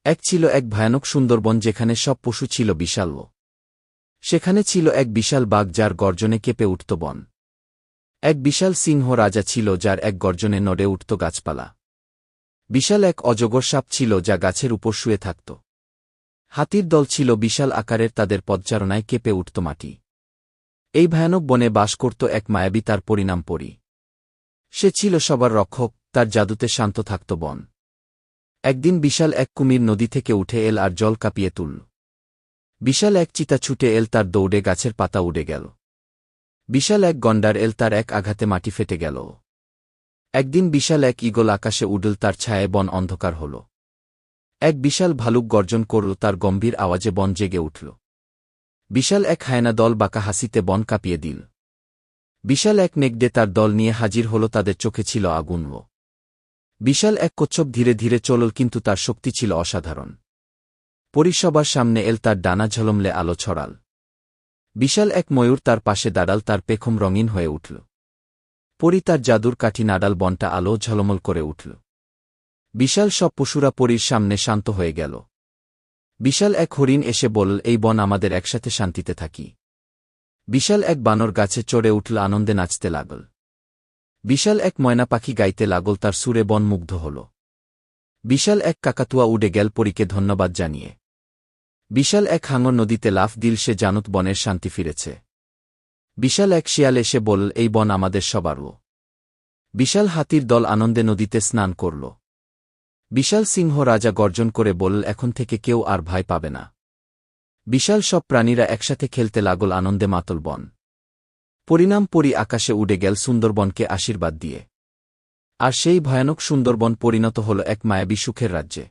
এক ছিল এক ভয়ানক সুন্দরবন যেখানে সব পশু ছিল বিশাল। সেখানে ছিল এক বিশাল বাঘ যার গর্জনে কেঁপে উঠত বন। এক বিশাল সিংহ রাজা ছিল যার এক গর্জনে নড়ে উঠত গাছপালা। বিশাল এক অজগর সাপ ছিল যা গাছের উপর শুয়ে থাকত। হাতির দল ছিল বিশাল আকারের, তাদের পদচারণায় কেঁপে উঠত মাটি। এই ভয়ানক বনে বাস করত এক মায়াবী, তার পরিণাম পরী। সে ছিল সবার রক্ষক, তার জাদুতে শান্ত থাকত বন। একদিন বিশাল এক কুমির নদী থেকে উঠে এল আর জল কাঁপিয়ে তুলল। বিশাল এক চিতা ছুটে এল, তার দৌড়ে গাছের পাতা উড়ে গেল। বিশাল এক গন্ডার এল, তার এক আঘাতে মাটি ফেটে গেল। একদিন বিশাল এক ঈগল আকাশে উডল, তার ছায়ায় বন অন্ধকার হল। এক বিশাল ভালুক গর্জন করল, তার গম্ভীর আওয়াজে বন জেগে উঠল। বিশাল এক হায়না দল বাঁকা হাসিতে বন কাঁপিয়ে দিল। বিশাল এক নেকড়ে তার দল নিয়ে হাজির হল, তাদের চোখে ছিল আগুন। বিশাল এক কচ্ছপ ধীরে ধীরে চলল, কিন্তু তার শক্তি ছিল অসাধারণ। পরী সবার সামনে এল, তার ডানা ঝলমলে আলো ছড়াল। বিশাল এক ময়ূর তার পাশে দাঁড়াল, তার পেখম রঙিন হয়ে উঠল। পরী তার জাদুর কাঠি নাড়াল, বনটা আলো ঝলমল করে উঠল। বিশাল সব পশুরা পরীর সামনে শান্ত হয়ে গেল। বিশাল এক হরিণ এসে বলল, এই বন আমাদের, একসাথে শান্তিতে থাকি। বিশাল এক বানর গাছে চড়ে উঠল, আনন্দে নাচতে লাগল। বিশাল এক ময়না পাখি গাইতে লাগল, তার সুরে বন মুগ্ধ হল। বিশাল এক কাকাতুয়া উড়ে গেল পরীকে ধন্যবাদ জানিয়ে। বিশাল এক হাঙর নদীতে লাফ দিল, সে জানুত বনের শান্তি ফিরেছে। বিশাল এক শিয়াল এসে বলল, এই বন আমাদের সবারও। বিশাল হাতির দল আনন্দে নদীতে স্নান করল। বিশাল সিংহ রাজা গর্জন করে বলল, এখন থেকে কেউ আর ভয় পাবে না। বিশাল সব প্রাণীরা একসাথে খেলতে লাগল, আনন্দে মাতল বন। পরিণাম পরী আকাশে উড়ে গেল সুন্দরবনকে আশীর্বাদ দিয়ে। আর সেই ভয়ানক সুন্দরবন পরিণত হল এক মায়াবী সুখের রাজ্যে।